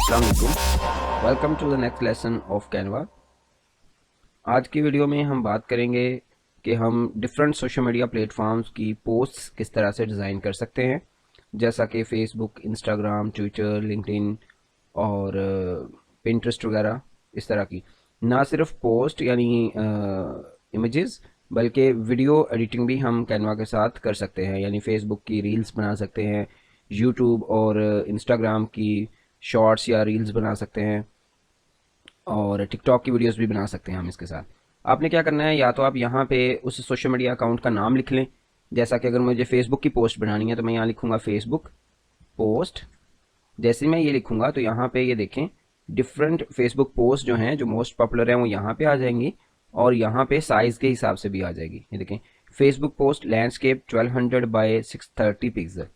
अस्सलाम वालेकुम, welcome to the next lesson of Canva. आज की वीडियो में हम बात करेंगे कि हम डिफरेंट सोशल मीडिया प्लेटफॉर्म्स की पोस्ट्स किस तरह से डिज़ाइन कर सकते हैं, जैसा कि फेसबुक, इंस्टाग्राम, ट्विटर, लिंक्डइन और पिंटरेस्ट वगैरह। इस तरह की ना सिर्फ पोस्ट यानी इमेजेस बल्कि वीडियो एडिटिंग भी हम कैनवा के साथ कर सकते हैं, यानी फेसबुक की रील्स बना सकते हैं, यूट्यूब और इंस्टाग्राम की शॉर्ट्स या रील्स बना सकते हैं और टिकटॉक की वीडियोस भी बना सकते हैं हम इसके साथ। आपने क्या करना है, या तो आप यहाँ पे उस सोशल मीडिया अकाउंट का नाम लिख लें। जैसा कि अगर मुझे फेसबुक की पोस्ट बनानी है तो मैं यहाँ लिखूँगा फेसबुक पोस्ट। जैसे मैं ये लिखूँगा तो यहाँ पे ये देखें डिफरेंट फेसबुक पोस्ट जो हैं, जो मोस्ट पॉपुलर हैं, वो यहाँ पे आ जाएंगी और यहाँ पे साइज़ के हिसाब से भी आ जाएगी। ये देखें Facebook post landscape 1200 by 630 pixel,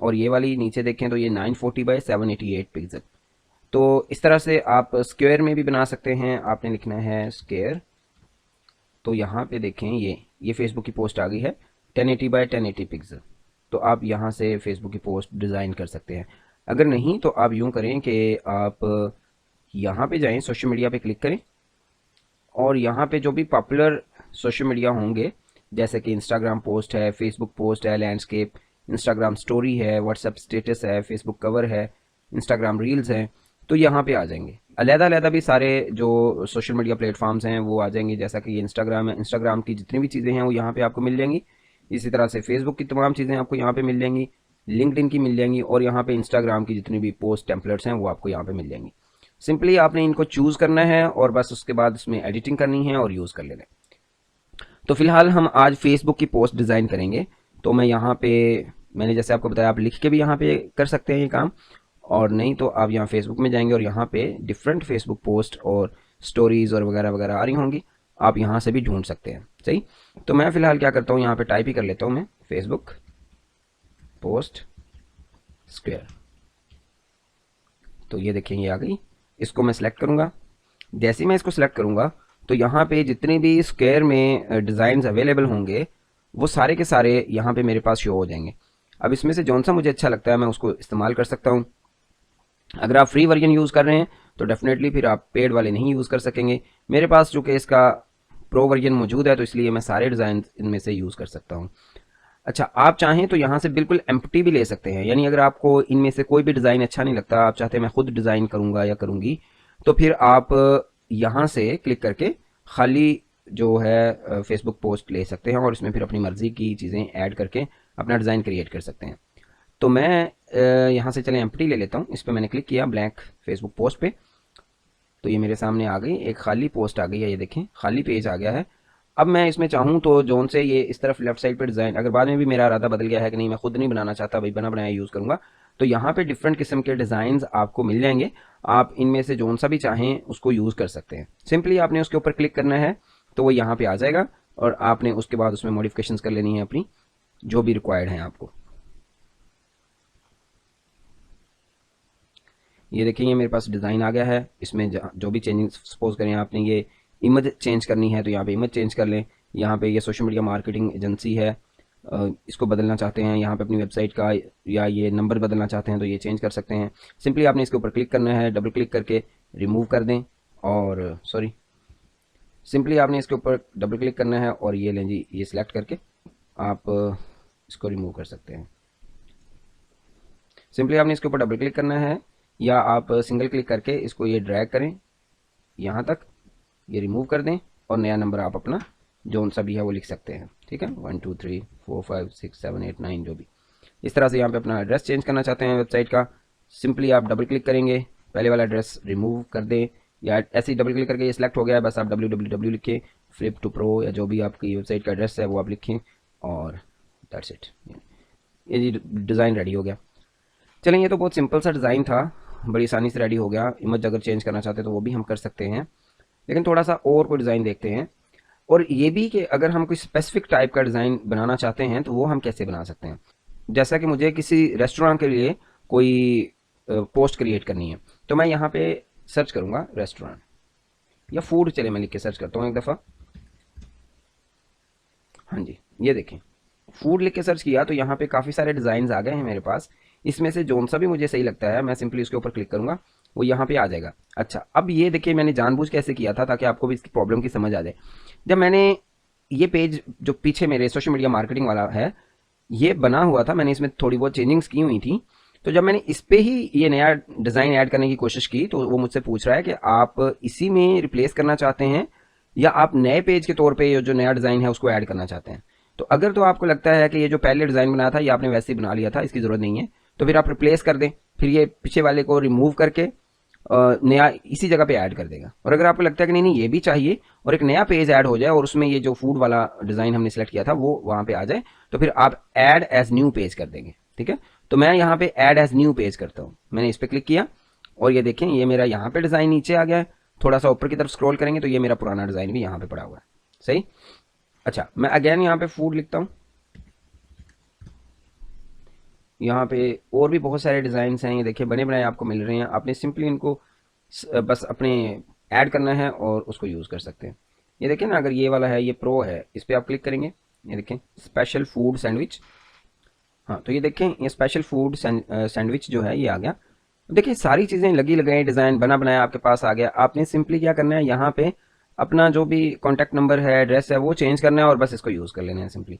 और ये वाली नीचे देखें तो ये 940 बाय 788 पिक्सल। तो इस तरह से आप स्क्वायर में भी बना सकते हैं। आपने लिखना है स्क्वायर, तो यहाँ पे देखें ये फेसबुक की पोस्ट आ गई है 1080 बाय 1080 पिक्सल। तो आप यहाँ से फेसबुक की पोस्ट डिज़ाइन कर सकते हैं। अगर नहीं तो आप यूँ करें कि आप यहाँ पे जाएं, सोशल मीडिया पे क्लिक करें और यहाँ पे जो भी पॉपुलर सोशल मीडिया होंगे, जैसे कि इंस्टाग्राम पोस्ट है, फेसबुक पोस्ट है, लैंडस्केप, इंस्टाग्राम स्टोरी है, व्हाट्सएप स्टेटस है, फेसबुक कवर है, इंस्टाग्राम रील्स हैं, तो यहाँ पे आ जाएंगे। अलग-अलग भी सारे जो सोशल मीडिया प्लेटफॉर्म्स हैं वो आ जाएंगे। जैसा कि ये इंस्टाग्राम है, इंस्टाग्राम की जितनी भी चीज़ें हैं वो यहाँ पे आपको मिल जाएंगी। इसी तरह से फेसबुक की तमाम चीज़ें आपको यहाँ पे मिल जाएंगी, लिंक्डइन की मिल जाएंगी, और यहाँ पे इंस्टाग्राम की जितनी भी पोस्ट टेम्पलेट्स हैं वो आपको यहाँ पे मिल जाएंगी। सिंपली आपने इनको चूज़ करना है और बस उसके बाद उसमें एडिटिंग करनी है और यूज़ कर लेना है। तो फिलहाल हम आज फेसबुक की पोस्ट डिज़ाइन करेंगे। तो मैं यहाँ पे, मैंने जैसे आपको बताया, आप लिख के भी यहाँ पे कर सकते हैं ये काम, और नहीं तो आप यहाँ फेसबुक में जाएंगे और यहाँ पे डिफरेंट फेसबुक पोस्ट और स्टोरीज और वगैरह वगैरह आ रही होंगी, आप यहाँ से भी ढूंढ सकते हैं। सही, तो मैं फिलहाल क्या करता हूँ, यहाँ पे टाइप ही कर लेता हूँ मैं फेसबुक पोस्ट स्क्वायर। तो ये देखें ये आ गई। इसको मैं सिलेक्ट करूँगा। जैसे ही मैं इसको सिलेक्ट करूँगा तो यहाँ पे जितने भी स्क्वायर में डिज़ाइंस अवेलेबल होंगे वो सारे के सारे यहाँ पे मेरे पास शो हो जाएंगे। अब इसमें से जौन सा मुझे अच्छा लगता है मैं उसको इस्तेमाल कर सकता हूँ। अगर आप फ्री वर्जन यूज़ कर रहे हैं तो डेफिनेटली फिर आप पेड वाले नहीं यूज़ कर सकेंगे। मेरे पास चूँकि इसका प्रो वर्जन मौजूद है तो इसलिए मैं सारे डिज़ाइन इनमें से यूज़ कर सकता हूँ। अच्छा, आप चाहें तो यहाँ से बिल्कुल एम्प्टी भी ले सकते हैं, यानी अगर आपको इनमें से कोई भी डिज़ाइन अच्छा नहीं लगता, आप चाहते हैं मैं खुद डिज़ाइन करूँगा या करूँगी, तो फिर आप यहाँ से क्लिक करके खाली जो है फेसबुक पोस्ट ले सकते हैं और इसमें फिर अपनी मर्ज़ी की चीज़ें ऐड करके अपना डिज़ाइन क्रिएट कर सकते हैं। तो मैं यहाँ से चलें एम्प्टी ले लेता हूँ। इस पर मैंने क्लिक किया ब्लैंक फेसबुक पोस्ट पे, तो ये मेरे सामने आ गई, एक खाली पोस्ट आ गई है। ये देखें खाली पेज आ गया है। अब मैं इसमें चाहूँ तो जोन से ये इस तरफ लेफ्ट साइड पे डिज़ाइन, अगर बाद में भी मेरा इरादा बदल गया है कि नहीं मैं खुद नहीं बनाना चाहता, भाई बना बनाया यूज़ करूँगा, तो यहाँ पे डिफरेंट किस्म के डिज़ाइंस आपको मिल जाएंगे। आप इनमें से जोन सा भी चाहें उसको यूज़ कर सकते हैं। सिंपली आपने उसके ऊपर क्लिक करना है तो वो यहाँ पे आ जाएगा और आपने उसके बाद उसमें मॉडिफिकेशंस कर लेनी है अपनी, जो भी रिक्वायर्ड हैं आपको। ये देखिए ये मेरे पास डिज़ाइन आ गया है। इसमें जो भी चेंजिंग, सपोज करें आपने ये इमेज चेंज करनी है तो यहाँ पे इमेज चेंज कर लें। यहाँ पे ये सोशल मीडिया मार्केटिंग एजेंसी है, इसको बदलना चाहते हैं, यहाँ पे अपनी वेबसाइट का या ये नंबर बदलना चाहते हैं तो ये चेंज कर सकते हैं। सिंपली आपने इसके ऊपर क्लिक करना है, डबल क्लिक करके रिमूव कर दें, और सॉरी, सिंपली आपने इसके ऊपर डबल क्लिक करना है और ये लें जी, ये सिलेक्ट करके आप इसको रिमूव कर सकते हैं। सिंपली आपने इसके ऊपर डबल क्लिक करना है या आप सिंगल क्लिक करके इसको ये ड्रैग करें यहाँ तक, ये रिमूव कर दें और नया नंबर आप अपना जो सा भी है वो लिख सकते हैं। ठीक है, 1 2 3 4 5 6 7 8 9 जो भी। इस तरह से यहाँ पे अपना एड्रेस चेंज करना चाहते हैं वेबसाइट का, सिंपली आप डबल क्लिक करेंगे, पहले वाला एड्रेस रिमूव कर दें, या ऐसे ही डबल क्लिक करके ये सिलेक्ट हो गया है, बस आप www लिखें, फ्लिप टू प्रो या जो भी आपकी वेबसाइट का एड्रेस है वो आप लिखें और दैट्स इट। ये जी डिज़ाइन रेडी हो गया। चलें, ये तो बहुत सिंपल सा डिज़ाइन था, बड़ी आसानी से रेडी हो गया। इमेज अगर चेंज करना चाहते हैं तो वो भी हम कर सकते हैं, लेकिन थोड़ा सा और कोई डिज़ाइन देखते हैं। और ये भी कि अगर हम कोई स्पेसिफिक टाइप का डिज़ाइन बनाना चाहते हैं तो वो हम कैसे बना सकते हैं। जैसा कि मुझे किसी रेस्टोरेंट के लिए कोई पोस्ट क्रिएट करनी है तो मैं यहाँ पे सर्च करूँगा रेस्टोरेंट या फूड, चले मैं लिख के सर्च करता हूँ एक दफ़ा। हाँ जी, ये देखें फूड लिख के सर्च किया तो यहाँ पे काफ़ी सारे डिज़ाइन आ गए हैं मेरे पास। इसमें से जोन सा भी मुझे सही लगता है मैं सिंपली उसके ऊपर क्लिक करूँगा वो यहाँ पे आ जाएगा। अच्छा, अब ये देखिए मैंने जानबूझ कैसे किया था ताकि आपको भी इसकी प्रॉब्लम की समझ आ जाए। जब मैंने ये पेज जो पीछे मेरे सोशल मीडिया मार्केटिंग वाला है ये बना हुआ था, मैंने इसमें थोड़ी बहुत चेंजिंग्स की हुई थी, तो जब मैंने इस पे ही ये नया डिज़ाइन ऐड करने की कोशिश की तो वो मुझसे पूछ रहा है कि आप इसी में रिप्लेस करना चाहते हैं या आप नए पेज के तौर पे ये जो नया डिज़ाइन है उसको ऐड करना चाहते हैं। तो अगर तो आपको लगता है कि ये जो पहले डिज़ाइन बनाया था ये आपने वैसे ही बना लिया था, इसकी ज़रूरत नहीं है, तो फिर आप रिप्लेस कर दें, फिर ये पीछे वाले को रिमूव करके नया इसी जगह पे ऐड कर देगा। और अगर आपको लगता है कि नहीं नहीं ये भी चाहिए और एक नया पेज ऐड हो जाए और उसमें ये जो फूड वाला डिज़ाइन हमने सेलेक्ट किया था वो वहाँ पे आ जाए, तो फिर आप ऐड एज न्यू पेज कर देंगे। ठीक है, तो मैं यहाँ पे ऐड एज न्यू पेज करता हूँ, मैंने इस पर क्लिक किया और ये देखें ये मेरा यहाँ पे डिज़ाइन नीचे आ गया है। थोड़ा सा ऊपर की तरफ स्क्रॉल करेंगे तो ये मेरा पुराना डिज़ाइन भी यहाँ पे पड़ा हुआ है। सही। अच्छा, मैं अगेन यहाँ पे फूड लिखता हूँ। यहाँ पे और भी बहुत सारे डिज़ाइंस हैं, ये देखिए बने बनाए आपको मिल रहे हैं, आपने सिंपली इनको बस अपने ऐड करना है और उसको यूज़ कर सकते हैं। ये देखिए ना, अगर ये वाला है, ये प्रो है, इस पर आप क्लिक करेंगे, ये देखें स्पेशल फूड सैंडविच। हाँ, तो ये देखें ये स्पेशल फूड सैंडविच जो है ये आ गया। देखिए सारी चीज़ें लगी लगाई, डिज़ाइन बना बनाया आपके पास आ गया। आपने सिंपली क्या करना है, यहाँ पे अपना जो भी कॉन्टैक्ट नंबर है, एड्रेस है, वो चेंज करना है और बस इसको यूज़ कर लेना है सिंपली।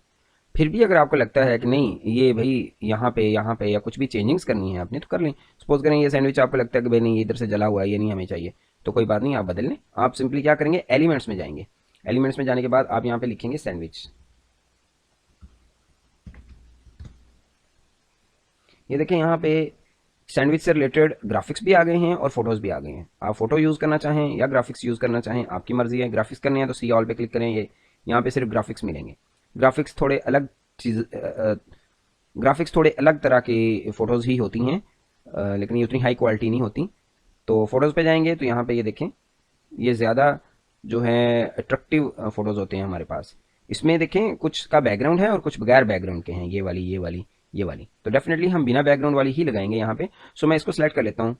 फिर भी अगर आपको लगता है कि नहीं ये भाई यहाँ पे या कुछ भी चेंजिंग्स करनी है आपने, तो कर लें। सपोज करें ये सैंडविच आपको लगता है कि भाई नहीं ये इधर से जला हुआ है, ये नहीं हमें चाहिए, तो कोई बात नहीं, आप बदल लें। आप सिंपली क्या करेंगे, एलिमेंट्स में जाएंगे। एलिमेंट्स में जाने के बाद आप यहाँ पे लिखेंगे सैंडविच। ये देखें यहाँ पे सैंडविच से रिलेटेड ग्राफिक्स भी आ गए हैं और फोटोज़ भी आ गए हैं। आप फोटो यूज़ करना चाहें या ग्राफिक्स यूज़ करना चाहें आपकी मर्जी है। ग्राफिक्स करने हैं तो सी ऑल पे क्लिक करें, ये यहाँ पे सिर्फ ग्राफिक्स मिलेंगे। ग्राफिक्स थोड़े अलग चीज़ ग्राफिक्स थोड़े अलग तरह की फ़ोटोज़ ही होती हैं, लेकिन ये उतनी हाई क्वालिटी नहीं होती। तो फोटोज़ पे जाएंगे तो यहाँ पे ये देखें ये ज़्यादा जो है अट्रैक्टिव फ़ोटोज़ होते हैं हमारे पास। इसमें देखें कुछ का बैकग्राउंड है और कुछ बगैर बैकग्राउंड के हैं, ये वाली ये वाली ये वाली। तो डेफिनेटली हम बिना बैकग्राउंड वाली ही लगाएंगे यहाँ पे। सो मैं इसको सेलेक्ट कर लेता हूँ।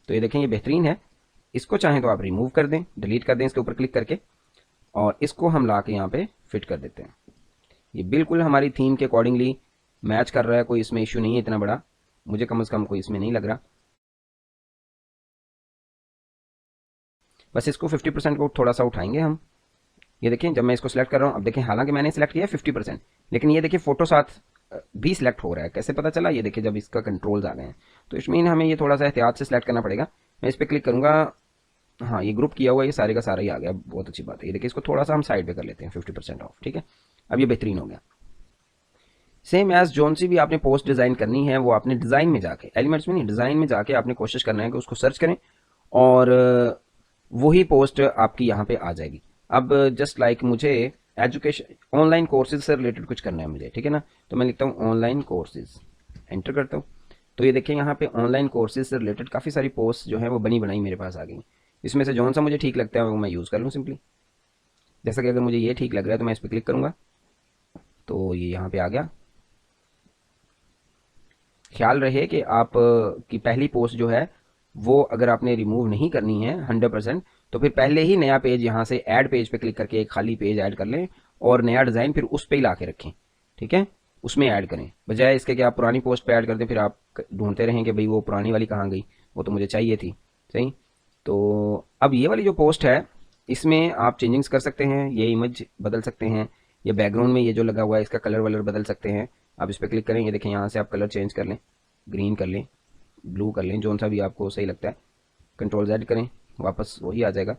तो ये देखें ये बेहतरीन है। इसको चाहें तो आप रिमूव कर दें, डिलीट कर दें इसके ऊपर क्लिक करके, और इसको हम ला के यहाँ पे फिट कर देते हैं। ये बिल्कुल हमारी थीम के अकॉर्डिंगली मैच कर रहा है, कोई इसमें इशू नहीं है इतना बड़ा, मुझे कम से कम कोई इसमें नहीं लग रहा। बस इसको 50% को थोड़ा सा उठाएंगे हम। ये देखें जब मैं इसको सिलेक्ट कर रहा हूँ, अब देखें हालांकि मैंने सिलेक्ट किया 50%, लेकिन ये देखिए फोटो साथ भी सिलेक्ट हो रहा है। कैसे पता चला, ये देखिए जब इसका कंट्रोल्स आ गए हैं। तो इस मीन हमें ये थोड़ा सा एहतियात से सिलेक्ट करना पड़ेगा। मैं इस पर क्लिक करूँगा, हाँ ये ग्रुप किया हुआ है, ये सारे का सारा ही आ गया, बहुत अच्छी बात है। ये देखिए इसको थोड़ा सा हम साइड पे कर लेते हैं 50% ऑफ। ठीक है, अब ये बेहतरीन हो गया। सेम एज जोन सी भी आपने पोस्ट डिज़ाइन करनी है वो आपने डिज़ाइन में जाके, एलिमेंट्स में नहीं डिज़ाइन में जाके आपने कोशिश करना है कि उसको सर्च करें और वही पोस्ट आपकी यहाँ पे आ जाएगी। अब जस्ट लाइक मुझे एजुकेशन ऑनलाइन कोर्सेज से रिलेटेड कुछ करना है मुझे, ठीक है ना, तो मैं लिखता हूँ ऑनलाइन कोर्सेज, एंटर करता हूँ। तो ये देखिए यहाँ पे ऑनलाइन कोर्सेज से रिलेटेड काफ़ी सारी पोस्ट जो है वो बनी बनाई मेरे पास आ गई। इसमें से जौन सा मुझे ठीक लगता है वो मैं यूज़ कर लूँ सिंपली। जैसा कि अगर मुझे ये ठीक लग रहा है तो मैं इस पर क्लिक करूँगा तो ये यहाँ पे आ गया। ख्याल रहे कि आप की पहली पोस्ट जो है वो अगर आपने रिमूव नहीं करनी है 100%, तो फिर पहले ही नया पेज यहाँ से ऐड पेज पे क्लिक करके एक खाली पेज ऐड कर लें और नया डिज़ाइन फिर उस पर ही ला के रखें। ठीक है, उसमें ऐड करें, बजाय इसके कि आप पुरानी पोस्ट पे ऐड कर दें फिर आप ढूंढते रहें कि भाई वो पुरानी वाली कहाँ गई, वो तो मुझे चाहिए थी। सही, तो अब ये वाली जो पोस्ट है इसमें आप चेंजिंग्स कर सकते हैं, ये इमेज बदल सकते हैं, ये बैकग्राउंड में ये जो लगा हुआ है इसका कलर वलर बदल सकते हैं। आप इस पर क्लिक करें, ये देखें यहाँ से आप कलर चेंज कर लें, ग्रीन कर लें, ब्लू कर लें, जौन सा भी आपको सही लगता है। कंट्रोल Z करें, वापस वही आ जाएगा।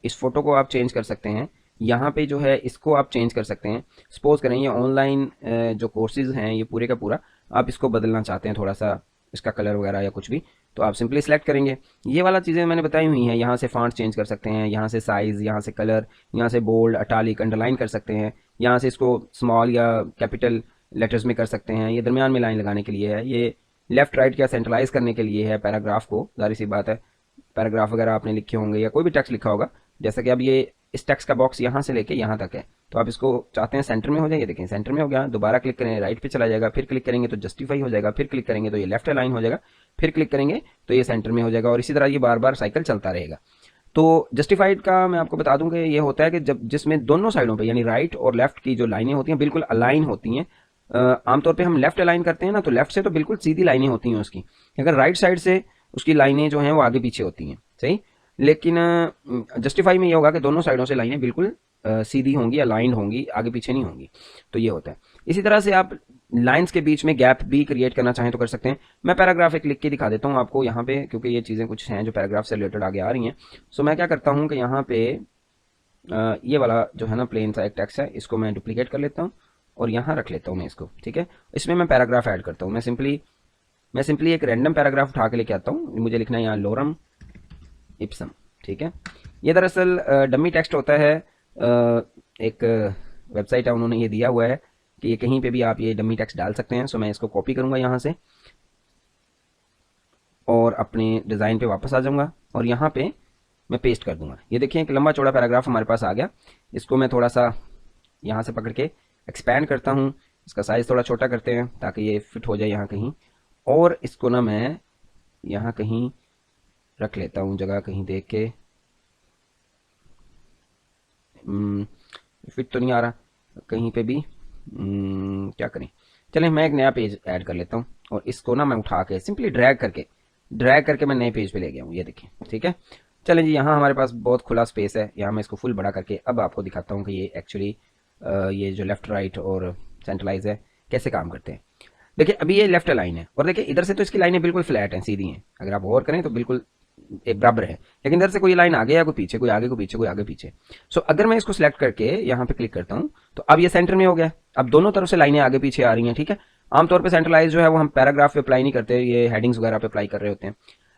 इस फोटो को आप चेंज कर सकते हैं, यहाँ पे जो है इसको आप चेंज कर सकते हैं। सपोज करें ये ऑनलाइन जो कोर्सेज हैं ये पूरे का पूरा आप इसको बदलना चाहते हैं, थोड़ा सा इसका कलर वगैरह या कुछ भी, तो आप सिंपली सेलेक्ट करेंगे। ये वाला चीज़ें मैंने बताई हुई हैं, यहाँ से फॉन्ट चेंज कर सकते हैं, यहाँ से साइज़, यहाँ से कलर, यहाँ से बोल्ड अटालिक अंडरलाइन कर सकते हैं, यहाँ से इसको स्मॉल या कैपिटल लेटर्स में कर सकते हैं, ये दरमियान में लाइन लगाने के लिए है, ये लेफ्ट राइट या सेंट्रलाइज करने के लिए है पैराग्राफ को। जाहिर सी बात है पैराग्राफ वगैरह आपने लिखे होंगे या कोई भी टेक्स्ट लिखा होगा, जैसा कि अब ये इस टेक्स्ट का बॉक्स यहाँ से लेके यहाँ तक है, तो आप इसको चाहते हैं सेंटर में हो जाए, ये देखें सेंटर में हो गया। दोबारा क्लिक करें राइट पे चला जाएगा, फिर क्लिक करेंगे तो जस्टिफाई हो जाएगा, फिर क्लिक करेंगे तो ये लेफ्ट अलाइन हो जाएगा, फिर क्लिक करेंगे तो ये सेंटर में हो जाएगा, और इसी तरह ये बार बार साइकिल चलता रहेगा। तो जस्टिफाइड का मैं आपको बता दूं कि ये होता है कि जब जिसमें दोनों साइडों पे यानी राइट और लेफ्ट की जो लाइनें होती हैं बिल्कुल अलाइन होती हैं। आमतौर पे हम लेफ्ट अलाइन करते हैं ना, तो लेफ्ट से तो बिल्कुल सीधी लाइनें होती हैं उसकी। अगर राइट साइड से उसकी लाइनें जो हैं वो आगे पीछे होती हैं, सही। लेकिन जस्टिफाई में ये होगा कि दोनों साइडों से लाइनें बिल्कुल सीधी होंगी, अलाइंड होंगी, आगे पीछे नहीं होंगी। तो ये होता है। इसी तरह से आप लाइंस के बीच में गैप भी क्रिएट करना चाहें तो कर सकते हैं। मैं पैराग्राफ एक लिख के दिखा देता हूँ आपको यहाँ पे, क्योंकि ये चीज़ें कुछ हैं जो पैराग्राफ से रिलेटेड आगे आ रही हैं। सो मैं क्या करता हूँ कि यहाँ पे ये वाला जो है ना प्लेन सा एक टेक्स्ट है, इसको मैं डुप्लीकेट कर लेता हूँ और यहाँ रख लेता हूँ मैं इसको, ठीक है। इसमें मैं पैराग्राफ ऐड करता हूँ। मैं सिंपली एक रैंडम पैराग्राफ उठा के लेके आता हूँ। मुझे लिखना है यहाँ लोरम इप्सम, ठीक है। ये दरअसल डमी टेक्स्ट होता है, एक वेबसाइट है उन्होंने ये दिया हुआ है कि ये कहीं पे भी आप ये डमी टेक्स्ट डाल सकते हैं। सो मैं इसको कॉपी करूँगा यहाँ से और अपने डिज़ाइन पे वापस आ जाऊँगा और यहाँ पे मैं पेस्ट कर दूंगा। ये देखिए एक लंबा चौड़ा पैराग्राफ हमारे पास आ गया। इसको मैं थोड़ा सा यहाँ से पकड़ के एक्सपैंड करता हूँ, इसका साइज़ थोड़ा छोटा करते हैं ताकि ये फिट हो जाए यहाँ कहीं, और इसको ना मैं यहाँ कहीं रख लेता हूँ, जगह कहीं देख के। फिट तो नहीं आ रहा कहीं पे भी। क्या करें, चलें मैं एक नया पेज ऐड कर लेता हूँ और इसको ना मैं उठा के सिंपली ड्रैग करके मैं नए पेज पे ले गया हूँ। ये देखिए, ठीक है। चलें जी, यहाँ हमारे पास बहुत खुला स्पेस है। यहाँ मैं इसको फुल बड़ा करके अब आपको दिखाता हूँ कि ये एक्चुअली ये जो लेफ्ट राइट और सेंट्रलाइज है कैसे काम करते हैं। देखिए अभी ये लेफ्ट लाइन है और देखिए इधर से तो इसकी लाइनें बिल्कुल फ्लैट हैं, सीधी हैं। अगर आप गौर करें तो बिल्कुल एक बराबर है, लेकिन इधर से कोई लाइन आगे या कोई पीछे, कोई आगे कोई पीछे, कोई आगे पीछे। सो अगर मैं इसको सिलेक्ट करके यहाँ पे क्लिक करता हूँ तो अब ये सेंटर में हो गया। अब दोनों तरफ से लाइनें आगे पीछे आ रही हैं, ठीक है। आमतौर पर सेंट्रलाइज जो है वो हम पैराग्राफ पे अप्लाई नहीं करते, ये हेडिंग्स वगैरह पे अप्लाई कर रहे होते हैं।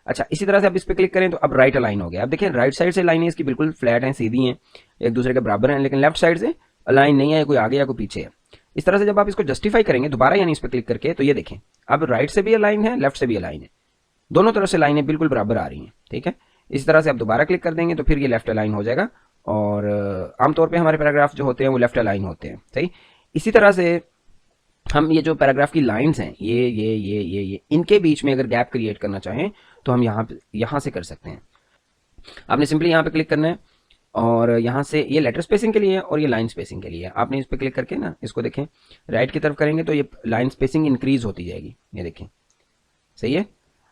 अच्छा, इसी तरह से अब इस पे क्लिक करें तो अब राइट अलाइन हो गया। अब देखिए राइट साइड से लाइनें इसकी बिल्कुल फ्लैट हैं, सीधी हैं, एक दूसरे के बराबर हैं, लेकिन लेफ्ट साइड से अलाइन नहीं है, कोई आगे या कोई पीछे है। इस तरह से जब आप इसको जस्टिफाई करेंगे दोबारा यानी इस पर क्लिक करके, तो ये देखें अब राइट से भी अलाइन है, लेफ्ट से भी अलाइन है, दोनों तरफ से लाइनें बिल्कुल बराबर आ रही हैं, ठीक है। इस तरह से आप दोबारा क्लिक कर देंगे तो फिर ये लेफ्ट अलाइन हो जाएगा। और आमतौर पे हमारे पैराग्राफ जो होते हैं वो लेफ्ट अलाइन होते हैं, सही। इसी तरह से हम ये जो पैराग्राफ की लाइंस हैं ये इनके बीच में अगर गैप क्रिएट करना चाहें तो हम यहाँ से कर सकते हैं। आपने सिंपली यहाँ पे क्लिक करना है और यहाँ से ये लेटर स्पेसिंग के लिए है और ये लाइन स्पेसिंग के लिए है। आपने इस पर क्लिक करके ना इसको देखें राइट की तरफ करेंगे तो ये लाइन स्पेसिंग इंक्रीज होती जाएगी, ये देखें, सही है।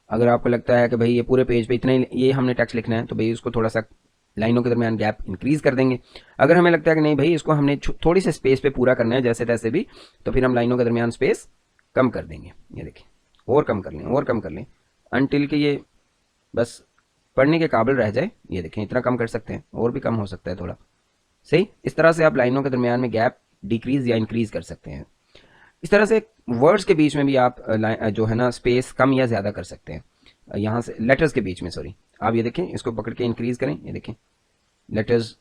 अगर आपको लगता है कि भाई ये पूरे पेज पे इतना ही ये हमने टेक्स्ट लिखना है तो भाई उसको थोड़ा सा लाइनों के दरमियान गैप इंक्रीज कर देंगे। अगर हमें लगता है कि नहीं भाई इसको हमने थोड़ी सी स्पेस पे पूरा करना है जैसे तैसे भी, तो फिर हम लाइनों के दरमियान स्पेस कम कर देंगे। ये देखिए और कम कर लें अनटिल के ये बस पढ़ने के काबिल रह जाए। ये देखें इतना कम कर सकते हैं, और भी कम हो सकता है थोड़ा, सही। इस तरह से आप लाइनों के दरमियान में गैप डिक्रीज या इंक्रीज कर सकते हैं। इस तरह से वर्ड्स के बीच में भी आप जो है ना स्पेस कम या ज़्यादा कर सकते हैं। यहाँ से लेटर्स के बीच में, सॉरी, आप ये देखें इसको पकड़ के इंक्रीज करें, ये देखें लेटर्स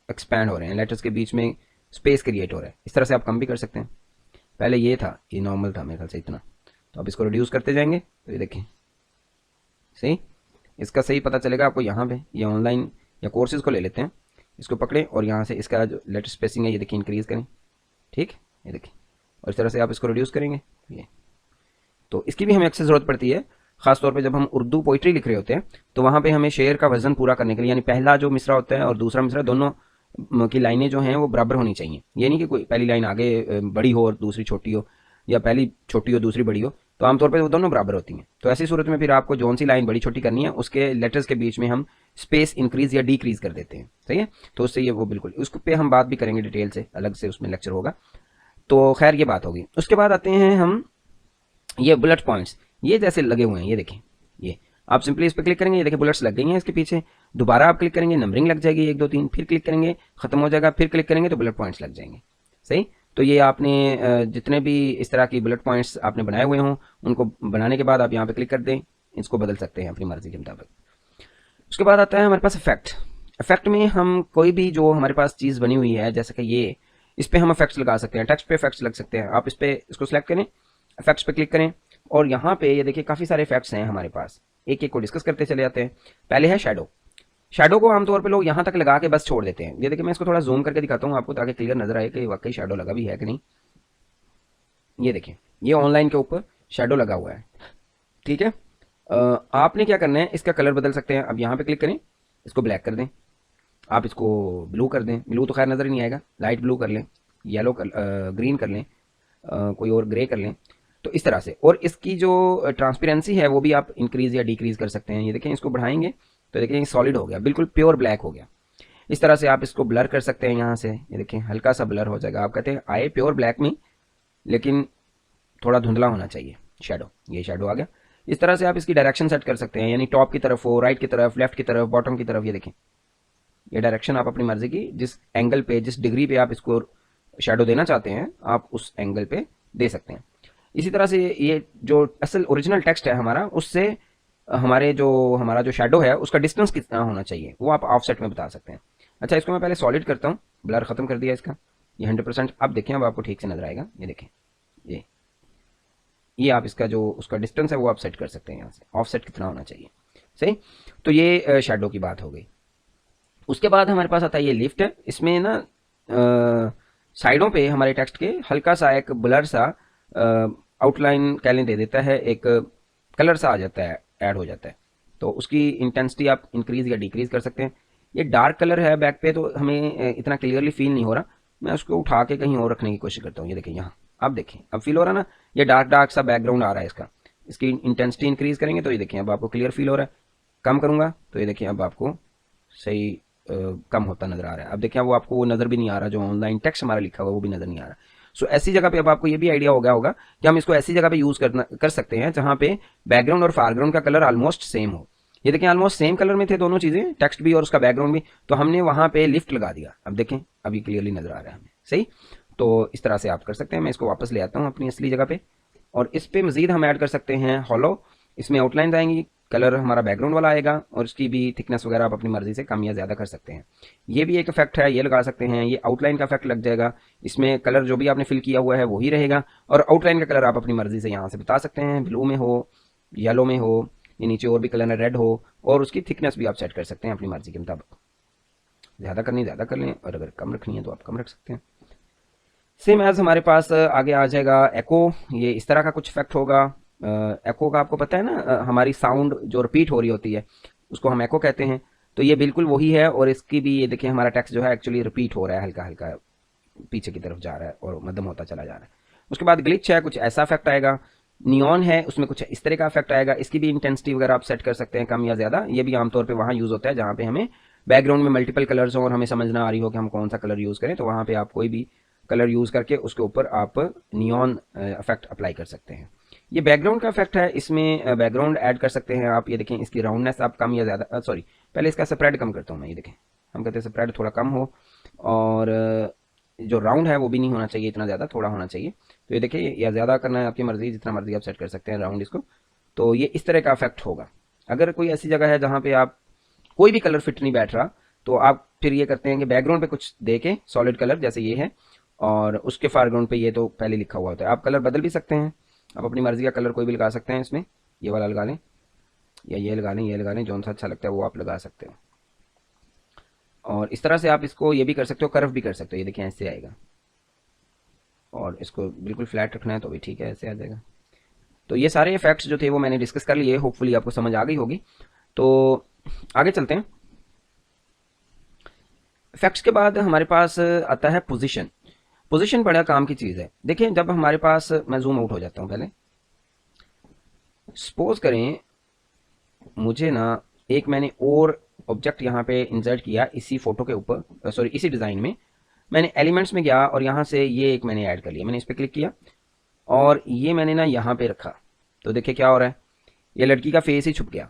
एक्सपैंड हो रहे हैं, लेटर्स के बीच में स्पेस क्रिएट हो रहा है। इस तरह से आप कम भी कर सकते हैं। पहले ये था, ये नॉर्मल था मेरे ख्याल से इतना, तो आप इसको रिड्यूस करते जाएंगे तो ये देखें, सही। इसका सही पता चलेगा आपको यहाँ पे। ये ऑनलाइन या कोर्सेज को ले लेते हैं, इसको पकड़ें और यहाँ से इसका जो लेटर स्पेसिंग है ये देखिए इंक्रीज करें, ठीक, ये देखिए। और इस तरह से आप इसको रिड्यूस करेंगे ये, तो इसकी भी हमें एक्सेस ज़रूरत पड़ती है। खासतौर पे जब हम उर्दू पोइट्री लिख रहे होते हैं तो वहाँ पे हमें शेर का वजन पूरा करने के लिए, यानी पहला जो मिसरा होता है और दूसरा मिसरा दोनों की लाइनें जो हैं वो बराबर होनी चाहिए। ये नहीं कि कोई पहली लाइन आगे बड़ी हो और दूसरी छोटी हो, या पहली छोटी हो दूसरी बड़ी हो, तो आमतौर पर वो दोनों बराबर होती हैं। तो ऐसी सूरत में फिर आपको जौन सी लाइन बड़ी छोटी करनी है उसके लेटर्स के बीच में हम स्पेस इंक्रीज या डिक्रीज कर देते हैं, सही है। तो उससे ये वो बिल्कुल उस पर हम बात भी करेंगे डिटेल से, अलग से उसमें लेक्चर होगा। तो खैर ये बात होगी। उसके बाद आते हैं हम ये बुलेट पॉइंट्स, ये जैसे लगे हुए हैं, ये देखें, ये आप सिंपली इस पर क्लिक करेंगे, ये देखिए बुलेट्स लग गई हैं इसके पीछे। दोबारा आप क्लिक करेंगे नंबरिंग लग जाएगी 1 2 3, फिर क्लिक करेंगे खत्म हो जाएगा, फिर क्लिक करेंगे तो बुलेट पॉइंट्स लग जाएंगे, सही। तो ये आपने जितने भी इस तरह की बुलेट पॉइंट्स आपने बनाए हुए हों उनको बनाने के बाद आप यहाँ पे क्लिक कर दें, इसको बदल सकते हैं अपनी मर्जी के मुताबिक। उसके बाद आता है हमारे पास इफेक्ट। इफेक्ट में हम कोई भी जो हमारे पास चीज़ बनी हुई है जैसे कि ये, इस पर हम इफेक्ट्स लगा सकते हैं, टेक्स्ट पे इफेक्ट्स लग सकते हैं। आप इस पर इसको सेलेक्ट करें, इफेक्ट्स पे क्लिक करें और यहाँ पे ये देखिए काफ़ी सारे इफेक्ट्स हैं हमारे पास, एक एक को डिस्कस करते चले जाते हैं। पहले है शैडो। शैडो को आमतौर पे लोग यहाँ तक लगा के बस छोड़ देते हैं। ये देखिए मैं इसको थोड़ा जूम करके दिखाता हूँ आपको ताकि क्लियर नजर आए कि वाकई शैडो लगा भी है कि नहीं। ये देखिए ये ऑनलाइन के ऊपर शैडो लगा हुआ है, ठीक है। आपने क्या करना है, इसका कलर बदल सकते हैं। अब यहाँ पे क्लिक करें, इसको ब्लैक कर दें, आप इसको ब्लू कर दें, ब्लू तो खैर नज़र ही नहीं आएगा, लाइट ब्लू कर लें, येलो कर ग्रीन कर लें, कोई और ग्रे कर लें। तो इस तरह से। और इसकी जो ट्रांसपेरेंसी है वो भी आप इंक्रीज या डिक्रीज कर सकते हैं। ये देखें, इसको बढ़ाएंगे तो देखें सॉलिड हो गया, बिल्कुल प्योर ब्लैक हो गया। इस तरह से आप इसको ब्लर कर सकते हैं यहाँ से। ये देखें हल्का सा ब्लर हो जाएगा। आप कहते हैं आए प्योर ब्लैक में, लेकिन थोड़ा धुंधला होना चाहिए शेडो। ये शेडो आ गया। इस तरह से आप इसकी डायरेक्शन सेट कर सकते हैं, यानी टॉप की तरफ हो, राइट की तरफ, लेफ्ट की तरफ, बॉटम की तरफ। ये देखें, ये डायरेक्शन आप अपनी मर्जी की जिस एंगल पे, जिस डिग्री पे आप इसको शेडो देना चाहते हैं, आप उस एंगल पे दे सकते हैं। इसी तरह से ये जो असल ओरिजिनल टेक्स्ट है हमारा, उससे हमारा जो शेडो है उसका डिस्टेंस कितना होना चाहिए वो आप ऑफसेट में बता सकते हैं। अच्छा, इसको मैं पहले सॉलिड करता हूँ। ब्लर खत्म कर दिया इसका, ये 100%। अब देखें, अब आपको ठीक से नजर आएगा। ये देखें, ये आप इसका जो उसका डिस्टेंस है वो आप सेट कर सकते हैं यहाँ से, ऑफसेट कितना होना चाहिए। सही। तो ये शेडो की बात हो गई। उसके बाद हमारे पास आता है ये लिफ्ट है। इसमें ना साइडों पे हमारे टेक्स्ट के हल्का सा एक ब्लर सा आउटलाइन कैलें दे देता है, एक कलर सा आ जाता है, ऐड हो जाता है। तो उसकी इंटेंसिटी आप इंक्रीज या डिक्रीज कर सकते हैं। ये डार्क कलर है बैक पे, तो हमें इतना क्लियरली फील नहीं हो रहा। मैं उसको उठा के कहीं और रखने की कोशिश करता हूँ। ये देखें यहाँ, अब देखें, अब फील हो रहा ना, ये डार्क डार्क सा बैकग्राउंड आ रहा है इसका। इसकी इंटेंसिटी इंक्रीज करेंगे तो ये देखें अब आपको क्लियर फील हो रहा है। कम करूंगा तो ये देखिए अब आपको सही कम होता नजर आ रहा है। अब देखिए वो आपको वो नजर भी नहीं आ रहा, जो ऑनलाइन टेक्स्ट हमारा लिखा हुआ वो भी नजर नहीं आ रहा। सो ऐसी जगह पे अब आपको ये भी आइडिया हो गया होगा कि हम इसको ऐसी जगह पे यूज कर सकते हैं जहां पे बैकग्राउंड और फोरग्राउंड का कलर ऑलमोस्ट सेम हो। ये देखें ऑलमोस्ट सेम कलर में थे दोनों चीजें, टेक्स्ट भी और उसका बैकग्राउंड भी। तो हमने वहां पे लिफ्ट लगा दिया। अब देखें अभी क्लियरली नजर आ रहा है हमें। सही। तो इस तरह से आप कर सकते हैं। मैं इसको वापस ले आता हूँ अपनी असली जगह पे, और इस पे मजीद हम ऐड कर सकते हैं हॉलो। इसमें आउटलाइन आएंगी, कलर हमारा बैकग्राउंड वाला आएगा, और इसकी भी थिकनेस वगैरह आप अपनी मर्जी से कम या ज्यादा कर सकते हैं। ये भी एक इफेक्ट है, ये लगा सकते हैं। ये आउटलाइन का इफेक्ट लग जाएगा। इसमें कलर जो भी आपने फिल किया हुआ है वही रहेगा, और आउटलाइन का कलर आप अपनी मर्जी से यहाँ से बता सकते हैं, ब्लू में हो, येलो में हो, ये नीचे और भी कलर है रेड हो, और उसकी थिकनेस भी आप सेट कर सकते हैं अपनी मर्जी के मुताबिक। ज्यादा करनी ज्यादा कर लें, और अगर कम रखनी है तो आप कम रख सकते हैं। सेम एज हमारे पास आगे आ जाएगा एको। ये इस तरह का कुछ इफेक्ट होगा। एको का आपको पता है ना, हमारी साउंड जो रिपीट हो रही होती है उसको हम एको कहते हैं। तो ये बिल्कुल वही है, और इसकी भी ये देखिए हमारा टेक्स्ट जो है एक्चुअली रिपीट हो रहा है, हल्का हल्का पीछे की तरफ जा रहा है और मध्यम होता चला जा रहा है। उसके बाद ग्लिच है, कुछ ऐसा इफेक्ट आएगा। नियॉन है, उसमें कुछ इस तरह का इफेक्ट आएगा। इसकी भी इंटेंसिटी वगैरह आप सेट कर सकते हैं, कम या ज्यादा। ये भी आमतौर पर वहाँ यूज होता है जहाँ पे हमें बैकग्राउंड में मल्टीपल कलर्स हो और हमें समझ ना आ रही हो कि हम कौन सा कलर यूज करें, तो वहाँ पे आप कोई भी कलर यूज करके उसके ऊपर आप नियॉन इफेक्ट अप्लाई कर सकते हैं। ये बैकग्राउंड का इफेक्ट है, इसमें बैकग्राउंड ऐड कर सकते हैं आप। ये देखें इसकी राउंडनेस आप कम या ज्यादा, सॉरी पहले इसका स्प्रेड कम करता हूँ मैं। ये देखें, हम कहते हैं स्प्रेड थोड़ा कम हो, और जो राउंड है वो भी नहीं होना चाहिए इतना ज्यादा, थोड़ा होना चाहिए। तो ये देखिए, या ज्यादा करना है आपकी मर्जी, जितना मर्जी आप सेट कर सकते हैं राउंड इसको। तो ये इस तरह का इफेक्ट होगा। अगर कोई ऐसी जगह है जहाँ पे आप कोई भी कलर फिट नहीं बैठ रहा, तो आप फिर ये करते हैं कि बैकग्राउंड पे कुछ दे के सॉलिड कलर जैसे ये है, और उसके फोरग्राउंड पे ये तो पहले लिखा हुआ होता है। आप कलर बदल भी सकते हैं, आप अपनी मर्जी का कलर कोई भी लगा सकते हैं इसमें। ये वाला लगा लें, या ये लगा लें, ये लगा लें, जो सा अच्छा लगता है वो आप लगा सकते हो। और इस तरह से आप इसको ये भी कर सकते हो, कर्व भी कर सकते हो। ये देखिए ऐसे आएगा, और इसको बिल्कुल फ्लैट रखना है तो भी ठीक है, ऐसे आ जाएगा। तो ये सारे इफेक्ट्स जो थे वो मैंने डिस्कस कर लिए, होपफुली आपको समझ आ गई होगी। तो आगे चलते हैं। इफेक्ट्स के बाद हमारे पास आता है पोजीशन। पोजीशन बड़ा काम की चीज है। देखिए जब हमारे पास, मैं जूम आउट हो जाता हूं पहले। सपोज करें मुझे ना एक मैंने और ऑब्जेक्ट यहाँ पे इंसर्ट किया इसी फोटो के ऊपर, सॉरी इसी डिजाइन में। मैंने एलिमेंट्स में गया और यहाँ से ये एक मैंने ऐड कर लिया। मैंने इस पर क्लिक किया और ये मैंने ना यहाँ पे रखा। तो देखिए क्या हो रहा है, ये लड़की का फेस ही छुप गया।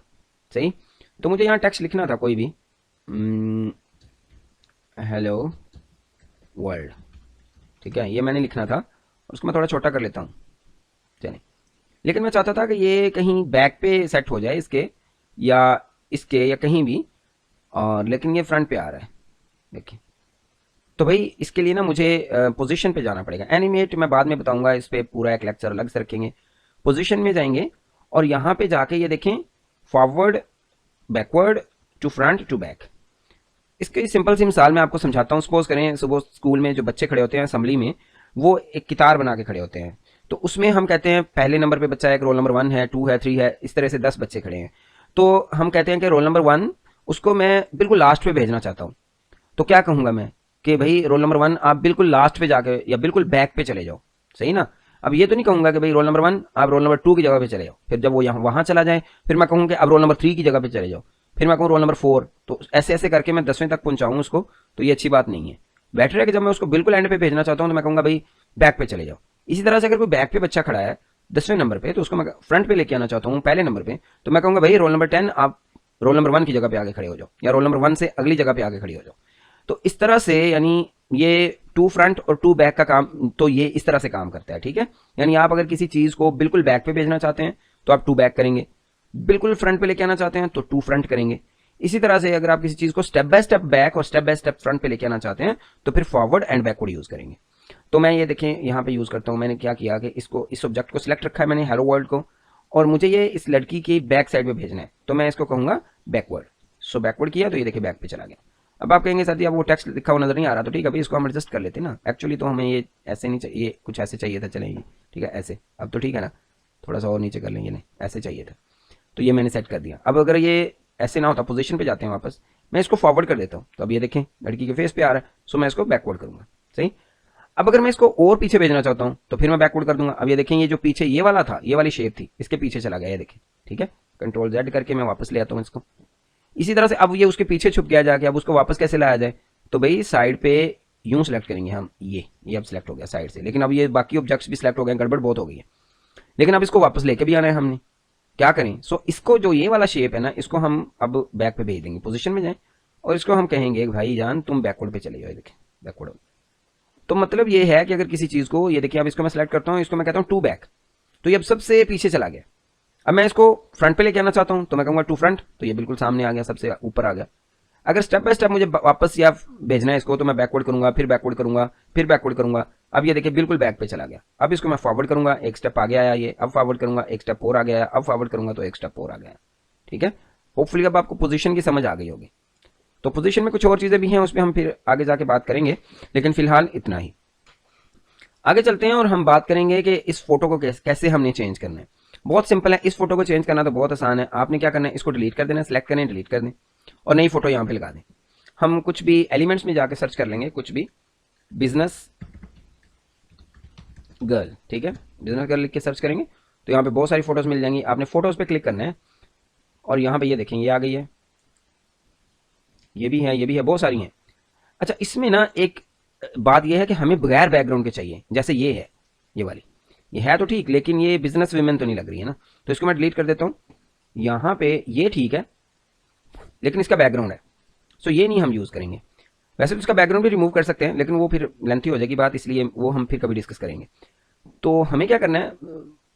सही। तो मुझे यहाँ टेक्स्ट लिखना था कोई भी, हेलो वर्ल्ड, ठीक है, ये मैंने लिखना था। और उसको मैं थोड़ा छोटा कर लेता हूँ, चलिए। लेकिन मैं चाहता था कि ये कहीं बैक पे सेट हो जाए इसके, या इसके, या कहीं भी, और लेकिन ये फ्रंट पे आ रहा है, देखिए। तो भाई इसके लिए ना मुझे पोजीशन पे जाना पड़ेगा। एनिमेट मैं बाद में बताऊंगा, इस पे पूरा एक लेक्चर अलग से रखेंगे। पोजीशन में जाएंगे और यहाँ पे जाके ये देखें, forward, backward, to front, to back. इसकी सिंपल सी मिसाल मैं आपको समझाता हूँ। सपोज करें सुबह स्कूल में जो बच्चे खड़े होते हैं असेंबली में, वो एक कितार बना के खड़े होते हैं। तो उसमें हम कहते हैं पहले नंबर पे बच्चा है, रोल नंबर 1 है, 2 है, 3 है, इस तरह से 10 बच्चे खड़े हैं। तो हम कहते हैं कि रोल नंबर 1 उसको मैं बिल्कुल लास्ट पे भेजना चाहता हूँ। तो क्या कहूंगा मैं कि भाई रोल नंबर 1 आप बिल्कुल लास्ट पे जाके या बिल्कुल बैक पे चले जाओ। सही ना। अब ये तो नहीं कहूंगा कि भाई रोल नंबर 1 आप रोल नंबर 2 की जगह पे चले जाओ, फिर जब वो यहाँ वहां चला जाए फिर मैं कहूँ कि अब रोल नंबर 3 की जगह पे चले जाओ, फिर मैं कहूँ रोल नंबर 4, तो ऐसे ऐसे करके मैं 10वें तक पहुंचाऊँ उसको, तो ये अच्छी बात नहीं है। बेटर है कि जब मैं उसको बिल्कुल एंड पे भेजना चाहता हूँ तो मैं कहूँगा भाई बैक पे चले जाओ। इसी तरह से अगर कोई बैक पे बच्चा खड़ा है 10वें नंबर पे, तो उसको मैं फ्रंट पे लेके आना चाहता हूँ पहले नंबर पे, तो मैं कहूँगा भाई रोल नंबर 10 आप रोल नंबर 1 की जगह पे आगे खड़े हो जाओ, या रोल नंबर 1 से अगली जगह पे आगे खड़ी हो जाओ। तो इस तरह से यानी ये 2 फ्रंट और 2 बैक का काम, तो ये इस तरह से काम करता है, ठीक है। यानी आप अगर किसी चीज को बिल्कुल बैक पे भेजना चाहते हैं तो आप 2 बैक करेंगे, बिल्कुल फ्रंट पे लेके आना चाहते हैं तो 2 फ्रंट करेंगे। इसी तरह से अगर आप किसी चीज को स्टेप बाय स्टेप बैक और स्टेप बाय स्टेप फ्रंट पे लेके आना चाहते हैं तो फिर फॉरवर्ड एंड बैकवर्ड यूज करेंगे। तो मैं ये देखें यहाँ पे यूज करता हूँ, मैंने क्या किया कि इसको इस ऑब्जेक्ट को सिलेक्ट रखा है मैंने, हेलो वर्ल्ड को, और मुझे ये इस लड़की की बैक साइड पे भेजना है, तो मैं इसको कहूंगा बैकवर्ड। सो बैकवर्ड किया तो ये देखिए बैक पे चला गया। अब आप कहेंगे साथी अब वो टेक्स्ट लिखा हुआ नजर नहीं आ रहा, तो ठीक है भाई इसको हम एडजस्ट कर लेते हैं ना। एक्चुअली तो हमें ये ऐसे नहीं चाहिए, कुछ ऐसे चाहिए था, चलेंगे ठीक है ऐसे। अब तो ठीक है ना, थोड़ा सा और नीचे कर लेंगे, नहीं ऐसे चाहिए था, तो ये मैंने सेट कर दिया। अब अगर ये ऐसे ना होता, पोजीशन पे जाते हैं वापस, मैं इसको फॉरवर्ड कर देता हूँ, तो अब ये देखें लड़की के फेस पे आ रहा है, सो मैं इसको बैकवर्ड करूंगा, सही। अब अगर मैं इसको और पीछे भेजना चाहता हूँ तो फिर मैं बैकवर्ड कर दूंगा। अब ये देखें ये जो पीछे ये वाला था, ये वाली शेप थी, इसके पीछे चला गया, ये देखें, ठीक है। कंट्रोल Z करके मैं वापस ले आता हूँ इसको। इसी तरह से अब ये उसके पीछे छुप गया जाके, अब उसको वापस कैसे लाया जाए, तो भाई साइड पे यूं सिलेक्ट करेंगे हम, ये अब सिलेक्ट हो गया साइड से, लेकिन अब ये बाकी ऑब्जेक्ट्स भी सिलेक्ट हो गए, गड़बड़ बहुत हो गई है। लेकिन अब इसको वापस लेके भी आना है हमने, क्या करें, सो इसको जो ये वाला शेप है ना, इसको हम अब बैक पे भेज देंगे, पोजीशन में जाए, और इसको हम कहेंगे भाई जान तुम बैकवर्ड पे चले जाओ, देखें बैकवर्ड। तो मतलब ये है कि अगर किसी चीज को, ये देखिए अब इसको मैं सिलेक्ट करता हूँ, इसको मैं कहता हूँ 2 बैक, तो ये अब सबसे पीछे चला गया। अब मैं इसको फ्रंट पे लेके आना चाहता हूं तो मैं कहूंगा 2 फ्रंट, तो ये बिल्कुल सामने आ गया, सबसे ऊपर आ गया। अगर स्टेप बाय स्टेप मुझे वापस या भेजना है इसको, तो मैं बैकवर्ड करूंगा, फिर बैकवर्ड करूंगा, फिर बैकवर्ड करूंगा। अब ये देखिए बिल्कुल बैक पे चला गया। अब इसको मैं फॉरवर्ड करूंगा, एक स्टेप आगे आया ये, अब फॉरवर्ड करूंगा, एक स्टेप और आ गया, अब फॉरवर्ड करूंगा तो एक स्टेप और आ गया, ठीक है। होपफुली अब आपको पोजीशन की समझ आ गई होगी। तो पोजीशन में कुछ और चीजें भी हैं, उस पर हम फिर आगे जाके बात करेंगे, लेकिन फिलहाल इतना ही। आगे चलते हैं और हम बात करेंगे कि इस फोटो को कैसे हमने चेंज करना है। बहुत सिंपल है, इस फोटो को चेंज करना तो बहुत आसान है। आपने क्या करना है, इसको डिलीट कर देना, सिलेक्ट करें, डिलीट कर दें और नई फोटो यहाँ पे लगा दें। हम कुछ भी एलिमेंट्स में जाकर सर्च कर लेंगे, कुछ भी बिजनेस गर्ल, ठीक है, बिजनेस गर्ल लिख के सर्च करेंगे तो यहाँ पे बहुत सारी फोटोज मिल जाएंगी। आपने फोटोज पे क्लिक करना है और यहाँ पे ये देखें ये आ गई है, ये भी है, ये भी है, बहुत सारी हैं। अच्छा इसमें ना एक बात यह है कि हमें बगैर बैकग्राउंड के चाहिए, जैसे ये है, ये वाली ये है तो ठीक, लेकिन ये बिजनेस वीमेन तो नहीं लग रही है ना, तो इसको मैं डिलीट कर देता हूँ। यहाँ पे ये ठीक है लेकिन इसका बैकग्राउंड है, सो ये नहीं हम यूज करेंगे। वैसे तो इसका बैकग्राउंड भी रिमूव कर सकते हैं, लेकिन वो फिर लेंथी हो जाएगी बात, इसलिए वो हम फिर कभी डिस्कस करेंगे। तो हमें क्या करना है,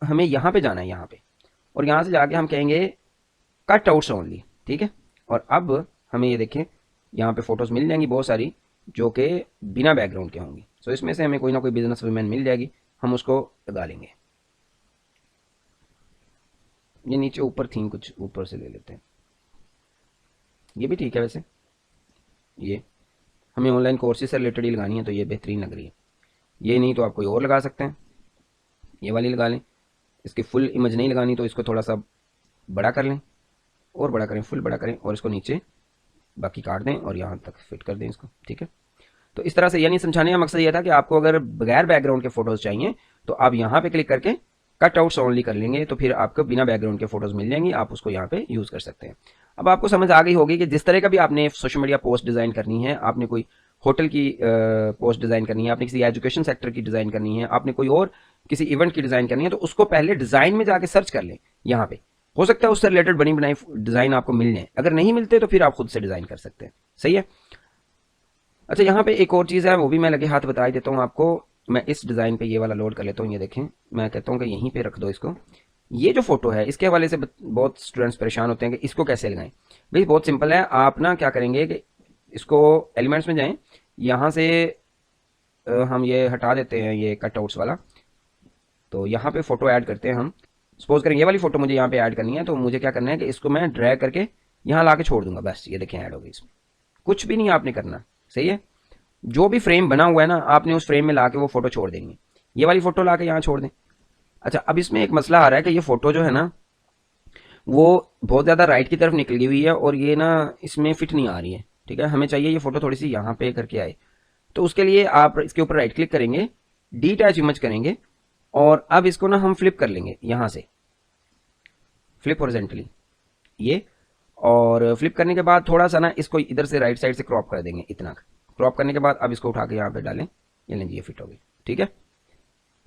हमें यहाँ पे जाना है, यहाँ पे, और यहाँ से जाके हम कहेंगे कट आउट्स ओनली, ठीक है। और अब हमें ये देखें यहाँ पे फोटोज मिल जाएंगी बहुत सारी जो कि बिना बैकग्राउंड के होंगी। सो इसमें से हमें कोई ना कोई बिजनेस वुमेन मिल जाएगी, हम उसको लगा लेंगे। ये नीचे ऊपर थीम कुछ ऊपर से ले लेते हैं, ये भी ठीक है। वैसे ये हमें ऑनलाइन कोर्सेज से रिलेटेड ही लगानी है तो ये बेहतरीन लग रही है। ये नहीं तो आप कोई और लगा सकते हैं, ये वाली लगा लें। इसकी फुल इमेज नहीं लगानी तो इसको थोड़ा सा बड़ा कर लें, और बड़ा करें, फुल बड़ा करें, और इसको नीचे बाकी काट दें और यहाँ तक फिट कर दें इसको, ठीक है। तो इस तरह से, यानी समझाने का मकसद यह था कि आपको अगर बगैर बैकग्राउंड के फोटोज चाहिए तो आप यहाँ पे क्लिक करके कट आउट्स ओनली कर लेंगे, तो फिर आपको बिना बैकग्राउंड के फोटोज मिल जाएंगी, आप उसको यहाँ पे यूज कर सकते हैं। अब आपको समझ आ गई होगी कि जिस तरह का भी आपने सोशल मीडिया पोस्ट डिजाइन करनी है, आपने कोई होटल की पोस्ट डिजाइन करनी है, आपने किसी एजुकेशन सेक्टर की डिजाइन करनी है, आपने कोई और किसी इवेंट की डिजाइन करनी है, तो उसको पहले डिजाइन में जाके सर्च कर लें। यहाँ पे हो सकता है उससे रिलेटेड बनी बनाई डिजाइन आपको मिल जाए, अगर नहीं मिलते तो फिर आप खुद से डिजाइन कर सकते हैं, सही है। अच्छा यहाँ पे एक और चीज है, वो भी मैं लगे हाथ बता ही देता हूँ आपको। मैं इस डिजाइन पे ये वाला लोड कर लेता हूँ, ये देखें, मैं कहता हूँ कि यहीं पे रख दो इसको। ये जो फोटो है इसके हवाले से बहुत स्टूडेंट्स परेशान होते हैं कि इसको कैसे लगाएं। भाई बहुत सिंपल है, आप ना क्या करेंगे कि इसको एलिमेंट्स में जाएं, यहाँ से हम ये हटा देते हैं ये कटआउट्स वाला, तो यहाँ पे फोटो ऐड करते हैं हम। सपोज करें ये वाली फोटो मुझे यहाँ पे ऐड करनी है, तो मुझे क्या करना है कि इसको मैं ड्रैग करके यहाँ ला के छोड़ दूंगा, बस ये देखें ऐड हो गई। इसमें कुछ भी नहीं आपने करना, सही है। जो भी फ्रेम बना हुआ है ना, आपने उस फ्रेम में ला के वो फोटो छोड़ देंगे, ये वाली फोटो ला के यहाँ छोड़ दें। अच्छा अब इसमें एक मसला आ रहा है कि ये फोटो जो है ना वो बहुत ज्यादा राइट की तरफ निकल गई हुई है और ये ना इसमें फिट नहीं आ रही है, ठीक है। हमें चाहिए ये फोटो थोड़ी सी यहाँ पे करके आए, तो उसके लिए आप इसके ऊपर राइट क्लिक करेंगे, डीटैच इमेज करेंगे और अब इसको ना हम फ्लिप कर लेंगे, यहाँ से फ्लिप हॉरिजॉन्टली ये, और फ्लिप करने के बाद थोड़ा सा ना इसको इधर से राइट साइड से क्रॉप कर देंगे, इतना क्रॉप करने के बाद अब इसको उठा के यहाँ पे डालें, ये लेंगे, ये फिट होगी। ठीक है,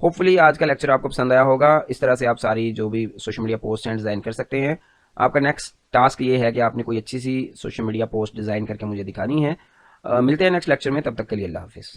होपफुली आज का लेक्चर आपको पसंद आया होगा। इस तरह से आप सारी जो भी सोशल मीडिया पोस्ट हैं डिज़ाइन कर सकते हैं। आपका नेक्स्ट टास्क ये है कि आपने कोई अच्छी सी सोशल मीडिया पोस्ट डिज़ाइन करके मुझे दिखानी है। मिलते हैं नेक्स्ट लेक्चर में, तब तक के लिए अल्लाह हाफिज़।